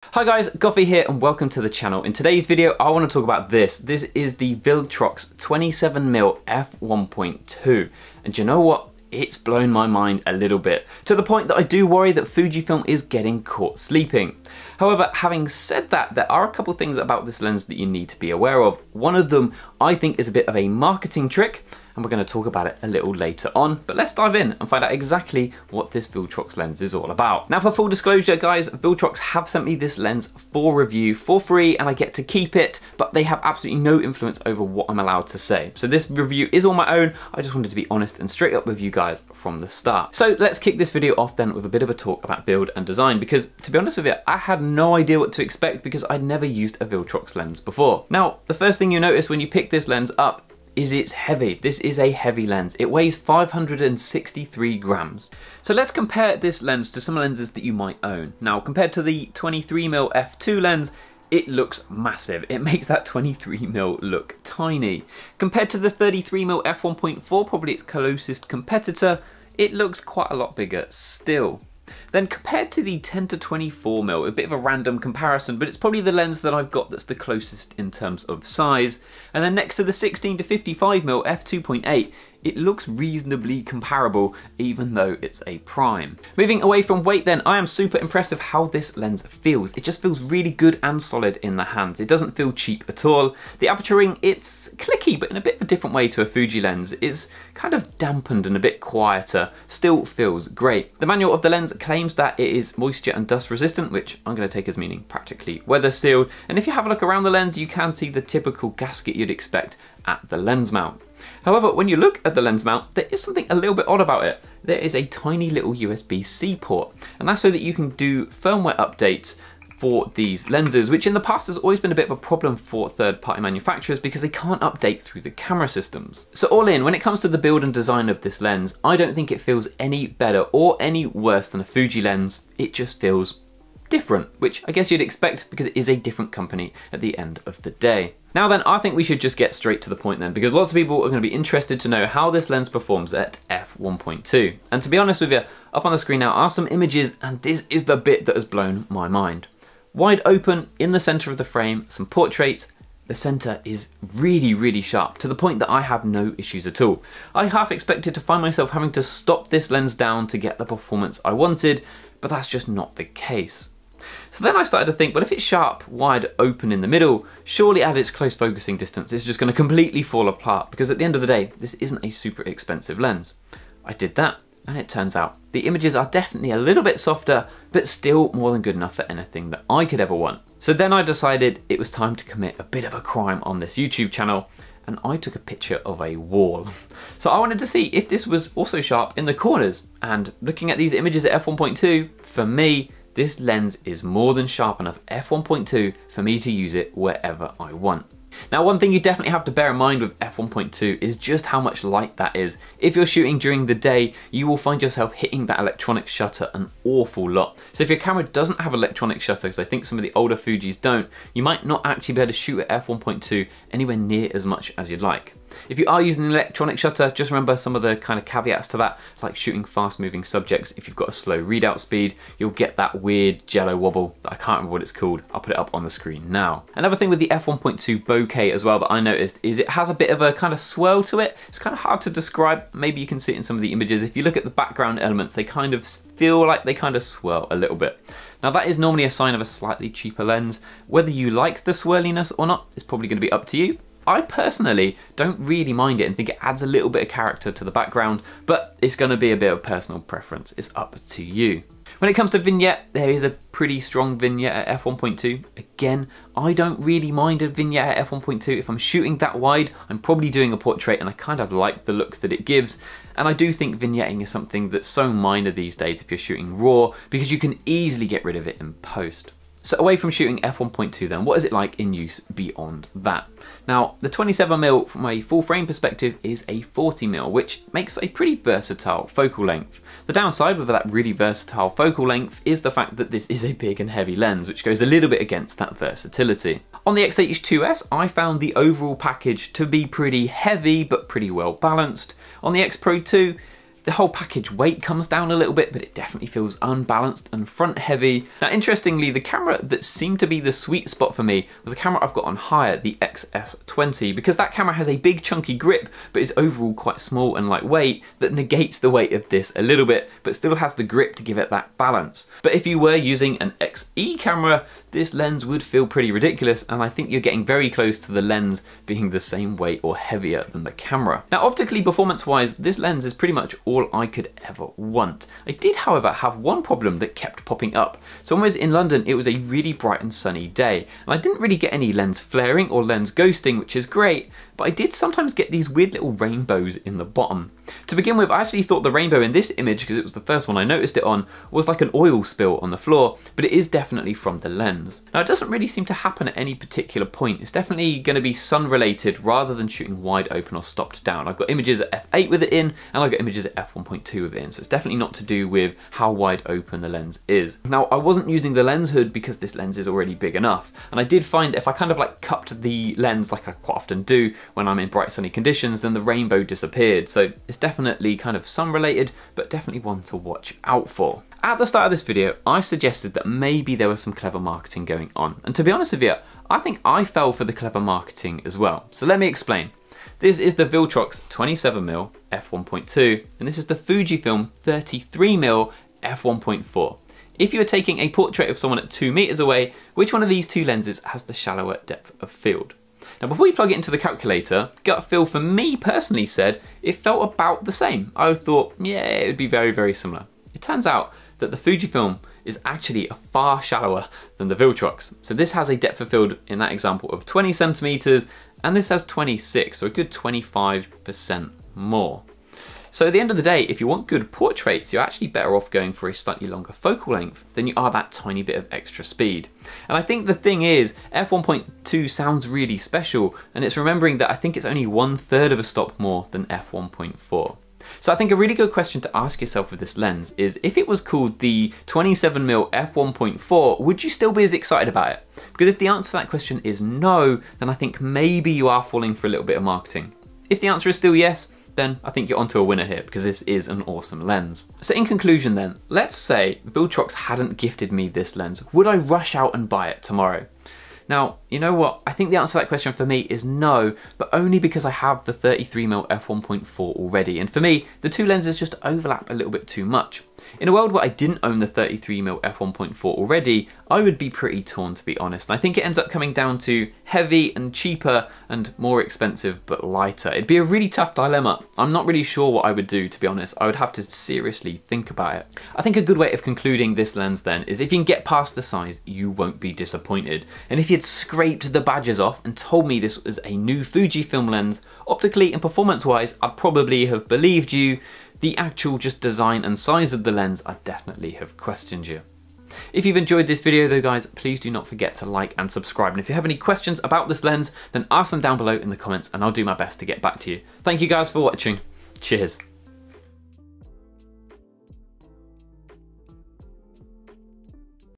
Hi guys, Goffy here and welcome to the channel. In today's video I want to talk about this. This is the Viltrox 27mm F1.2 and you know what? It's blown my mind a little bit, to the point that I do worry that Fujifilm is getting caught sleeping. However, having said that, there are a couple things about this lens that you need to be aware of. One of them I think is a bit of a marketing trick, and we're going to talk about it a little later on, but let's dive in and find out exactly what this Viltrox lens is all about. Now for full disclosure guys, Viltrox have sent me this lens for review for free and I get to keep it, but they have absolutely no influence over what I'm allowed to say. So this review is all my own. I just wanted to be honest and straight up with you guys from the start. So let's kick this video off then with a bit of a talk about build and design, because to be honest with you, I had no idea what to expect because I'd never used a Viltrox lens before. Now, the first thing you notice when you pick this lens up is it's heavy. This is a heavy lens. It weighs 563 grams. So let's compare this lens to some lenses that you might own. Now, compared to the 23mm f2 lens, it looks massive. It makes that 23mm look tiny. Compared to the 33mm f1.4, probably its closest competitor, it looks quite a lot bigger still. Then compared to the 10 to 24mm, a bit of a random comparison, but it's probably the lens that I've got that's the closest in terms of size. And then next to the 16 to 55mm f2.8, it looks reasonably comparable, even though it's a prime. Moving away from weight then, I am super impressed with how this lens feels. It just feels really good and solid in the hands. It doesn't feel cheap at all. The aperture ring, it's clicky, but in a bit of a different way to a Fuji lens. It's kind of dampened and a bit quieter. Still feels great. The manual of the lens claims that it is moisture and dust resistant, which I'm going to take as meaning practically weather sealed. And if you have a look around the lens, you can see the typical gasket you'd expect at the lens mount. However, when you look at the lens mount, there is something a little bit odd about it. There is a tiny little USB-C port, and that's so that you can do firmware updates for these lenses, which in the past has always been a bit of a problem for third-party manufacturers because they can't update through the camera systems. So all in, when it comes to the build and design of this lens, I don't think it feels any better or any worse than a Fuji lens. It just feels different, which I guess you'd expect because it is a different company at the end of the day. Now then, I think we should just get straight to the point then, because lots of people are going to be interested to know how this lens performs at f1.2. And to be honest with you, up on the screen now are some images, and this is the bit that has blown my mind. Wide open, in the center of the frame, some portraits. The center is really sharp, to the point that I have no issues at all. I half expected to find myself having to stop this lens down to get the performance I wanted, but that's just not the case. So then I started to think, well, if it's sharp, wide open in the middle, surely at its close focusing distance, it's just going to completely fall apart, because at the end of the day, this isn't a super expensive lens. I did that, and it turns out the images are definitely a little bit softer, but still more than good enough for anything that I could ever want. So then I decided it was time to commit a bit of a crime on this YouTube channel, and I took a picture of a wall. So I wanted to see if this was also sharp in the corners, and looking at these images at f1.2, for me, this lens is more than sharp enough f1.2 for me to use it wherever I want. Now, one thing you definitely have to bear in mind with f1.2 is just how much light that is. If you're shooting during the day, you will find yourself hitting that electronic shutter an awful lot. So if your camera doesn't have electronic shutter, because I think some of the older Fujis don't, you might not actually be able to shoot at f1.2 anywhere near as much as you'd like. If you are using an electronic shutter, just remember some of the kind of caveats to that, like shooting fast moving subjects. If you've got a slow readout speed, you'll get that weird jello wobble. I can't remember what it's called. I'll put it up on the screen now. Another thing with the f1.2 bokeh as well that I noticed is it has a bit of a kind of swirl to it. It's kind of hard to describe. Maybe you can see it in some of the images. If you look at the background elements, they kind of feel like they kind of swirl a little bit. Now that is normally a sign of a slightly cheaper lens. Whether you like the swirliness or not is probably going to be up to you. I personally don't really mind it and think it adds a little bit of character to the background, but it's going to be a bit of personal preference. It's up to you. When it comes to vignette, there is a pretty strong vignette at f1.2. Again, I don't really mind a vignette at f1.2. If I'm shooting that wide, I'm probably doing a portrait and I kind of like the look that it gives. And I do think vignetting is something that's so minor these days if you're shooting RAW, because you can easily get rid of it in post. So away from shooting f1.2 then, what is it like in use beyond that? Now, the 27mm from a full frame perspective is a 40mm, which makes for a pretty versatile focal length. The downside with that really versatile focal length is the fact that this is a big and heavy lens, which goes a little bit against that versatility. On the X-H2S, I found the overall package to be pretty heavy, but pretty well balanced. On the X Pro 2, The whole package weight comes down a little bit, but it definitely feels unbalanced and front heavy. Now interestingly, the camera that seemed to be the sweet spot for me was a camera I've got on hire, the XS20, because that camera has a big chunky grip, but is overall quite small and lightweight, that negates the weight of this a little bit, but still has the grip to give it that balance. But if you were using an XE camera, this lens would feel pretty ridiculous, and I think you're getting very close to the lens being the same weight or heavier than the camera. Now optically, performance-wise, this lens is pretty much all I could ever want. I did, however, have one problem that kept popping up. So when I was in London, it was a really bright and sunny day, and I didn't really get any lens flaring or lens ghosting, which is great, but I did sometimes get these weird little rainbows in the bottom. To begin with, I actually thought the rainbow in this image, because it was the first one I noticed it on, was like an oil spill on the floor, but it is definitely from the lens. Now it doesn't really seem to happen at any particular point. It's definitely going to be sun related rather than shooting wide open or stopped down. I've got images at f8 with it in, and I've got images at f1.2 with it in, so it's definitely not to do with how wide open the lens is. Now I wasn't using the lens hood because this lens is already big enough, and I did find that if I kind of like cupped the lens like I quite often do when I'm in bright sunny conditions, then the rainbow disappeared. So it's definitely kind of sun related, but definitely one to watch out for. At the start of this video, I suggested that maybe there was some clever marketing going on. And to be honest with you, I think I fell for the clever marketing as well. So let me explain. This is the Viltrox 27mm F1.2, and this is the Fujifilm 33mm F1.4. If you are taking a portrait of someone at 2 meters away, which one of these two lenses has the shallower depth of field? Now before you plug it into the calculator, gut feel for me personally said it felt about the same. I thought, yeah, it would be very, very similar. It turns out that the Fujifilm is actually far shallower than the Viltrox. So this has a depth of field in that example of 20 centimeters, and this has 26, so a good 25% more. So at the end of the day, if you want good portraits, you're actually better off going for a slightly longer focal length than you are that tiny bit of extra speed. And I think the thing is, f1.2 sounds really special, and it's remembering that I think it's only 1/3 of a stop more than f1.4. So I think a really good question to ask yourself with this lens is, if it was called the 27mm f1.4, would you still be as excited about it? Because if the answer to that question is no, then I think maybe you are falling for a little bit of marketing. If the answer is still yes, then I think you're onto a winner here, because this is an awesome lens. So in conclusion then, let's say Viltrox hadn't gifted me this lens. Would I rush out and buy it tomorrow? Now, you know what? I think the answer to that question for me is no, but only because I have the 33mm f1.4 already, and for me, the two lenses just overlap a little bit too much. In a world where I didn't own the 33mm f1.4 already, I would be pretty torn, to be honest. And I think it ends up coming down to heavy and cheaper and more expensive but lighter. It'd be a really tough dilemma. I'm not really sure what I would do, to be honest. I would have to seriously think about it. I think a good way of concluding this lens then is, if you can get past the size, you won't be disappointed. And if you'd scraped the badges off and told me this was a new Fujifilm lens, optically and performance wise, I'd probably have believed you. The actual just design and size of the lens, I definitely have questioned you. If you've enjoyed this video though guys, please do not forget to like and subscribe, and if you have any questions about this lens, then ask them down below in the comments and I'll do my best to get back to you. Thank you guys for watching. Cheers.